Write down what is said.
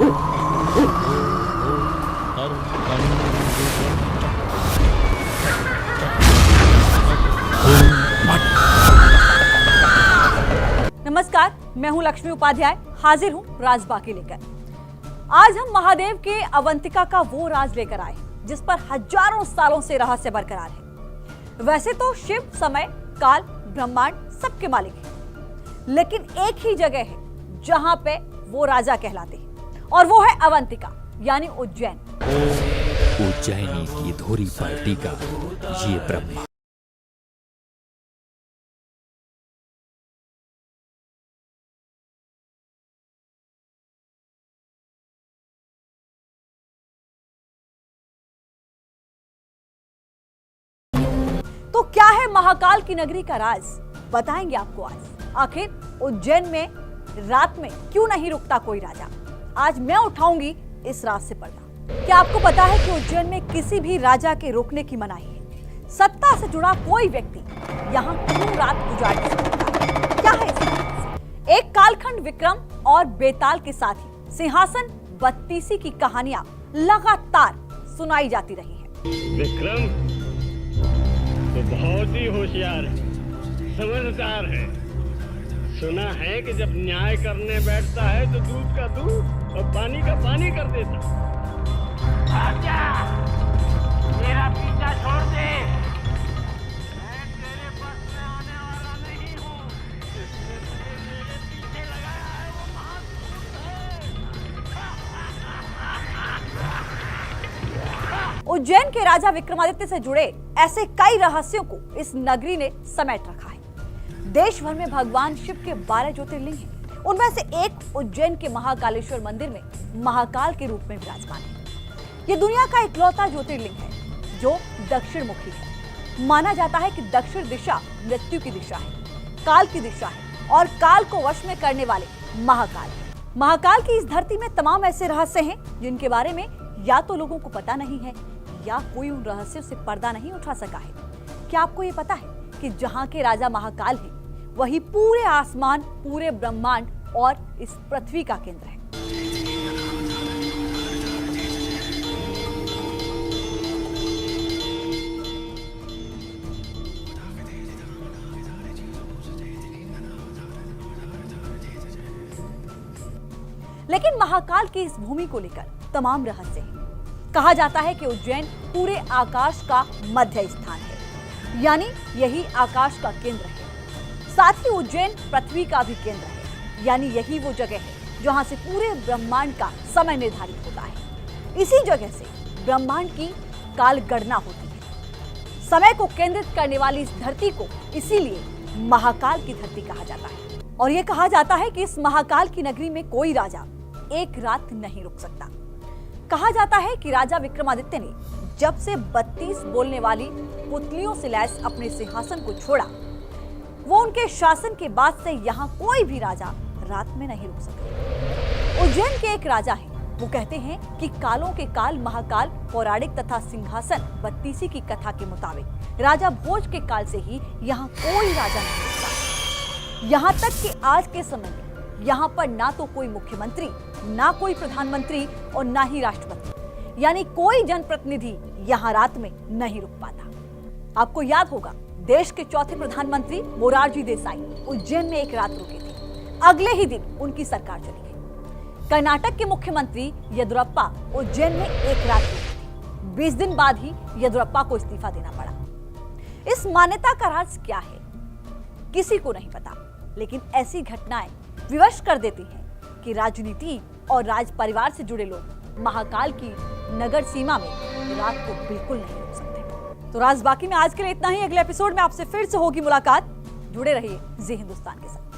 नमस्कार, मैं हूं लक्ष्मी उपाध्याय, हाजिर हूं राजबाकी लेकर। आज हम महादेव के अवंतिका का वो राज लेकर आए जिस पर हजारों सालों से रहस्य बरकरार है। वैसे तो शिव समय, काल, ब्रह्मांड सबके मालिक हैं, लेकिन एक ही जगह है जहां पे वो राजा कहलाते हैं और वो है अवंतिका यानी उज्जैन। उज्जैनी की धोरी पार्टी का ये ब्रह्मा। तो क्या है महाकाल की नगरी का राज, बताएंगे आपको आज। आखिर उज्जैन में रात में क्यों नहीं रुकता कोई राजा, आज मैं उठाऊंगी इस राज से पर्दा। क्या आपको पता है कि उज्जैन में किसी भी राजा के रुकने की मनाही है? सत्ता से जुड़ा कोई व्यक्ति यहाँ क्यों रात गुजार सकता है? क्या है इसमें? एक कालखंड विक्रम और बेताल के साथ ही सिंहासन बत्तीसी की कहानियां लगातार सुनाई जाती रही है। विक्रम तो बहुत ही होशियार है, समझदार है। सुना है कि जब न्याय करने बैठता है तो दूध का दूध और पानी का पानी कर देता। आजा, मेरा पीछा छोड़ दे, मैं तेरे पास में आने वाला नहीं हूँ। जिसने तुझे मेरे पीछे लगाया है वो उज्जैन के राजा विक्रमादित्य से जुड़े ऐसे कई रहस्यों को इस नगरी ने समेट रखा है। देश भर में भगवान शिव के 12 ज्योतिर्लिंग हैं। उनमें से एक उज्जैन के महाकालेश्वर मंदिर में महाकाल के रूप में विराजमान है। ये दुनिया का इकलौता ज्योतिर्लिंग है जो दक्षिण मुखी है। माना जाता है कि दक्षिण दिशा मृत्यु की दिशा है, काल की दिशा है और काल को वश में करने वाले महाकाल है। महाकाल की इस धरती में तमाम ऐसे रहस्य हैं जिनके बारे में या तो लोगों को पता नहीं है या कोई उन रहस्यों से पर्दा नहीं उठा सका है। क्या आपको ये पता है कि जहां के राजा महाकाल है वही पूरे आसमान, पूरे ब्रह्मांड और इस पृथ्वी का केंद्र है। लेकिन महाकाल की इस भूमि को लेकर तमाम रहस्य हैं। कहा जाता है कि उज्जैन पूरे आकाश का मध्य स्थान है, यानी यही आकाश का केंद्र है। साथ ही उज्जैन पृथ्वी का भी केंद्र है, यानी यही वो जगह है जहां से पूरे ब्रह्मांड का समय निर्धारित होता है। इसी जगह से ब्रह्मांड की काल गणना होती है। समय को केंद्रित करने वाली इस धरती को इसीलिए महाकाल की धरती कहा जाता है। और यह कहा जाता है कि इस महाकाल की नगरी में कोई राजा एक रात नहीं रुक सकता। कहा जाता है कि राजा विक्रमादित्य ने जब से 32 बोलने वाली पुतलियों से लैस अपने सिंहासन को छोड़ा, वो उनके शासन के बाद से यहाँ कोई भी राजा रात में नहीं रुक सका। उज्जैन के एक राजा हैं, वो कहते हैं कि कालों के काल महाकाल पौराणिक तथा सिंहासन बत्तीसी की कथा के मुताबिक राजा भोज के काल से ही यहाँ कोई राजा नहीं रुकता। यहाँ तक कि आज के समय में यहाँ पर ना तो कोई मुख्यमंत्री, ना कोई प्रधानमंत्री और ना ही राष्ट्रपति, यानी कोई जनप्रतिनिधि यहाँ रात में नहीं रुक पाता। आपको याद होगा देश के चौथे प्रधानमंत्री मोरारजी देसाई उज्जैन में एक रात रुके थे। अगले ही दिन उनकी सरकार चली गई। कर्नाटक के मुख्यमंत्री येदियुरप्पा उज्जैन में एक रात रुके थे। 20 दिन बाद ही येदियुरप्पा को इस्तीफा देना पड़ा। इस मान्यता का राज क्या है किसी को नहीं पता, लेकिन ऐसी घटनाएं विवश कर देती हैं कि राजनीति और राज परिवार से जुड़े लोग महाकाल की नगर सीमा में रात को बिल्कुल नहीं रुक सकते। तो राज बाकी में आज के लिए इतना ही। अगले एपिसोड में आपसे फिर से होगी मुलाकात। जुड़े रहिए जी हिंदुस्तान के साथ।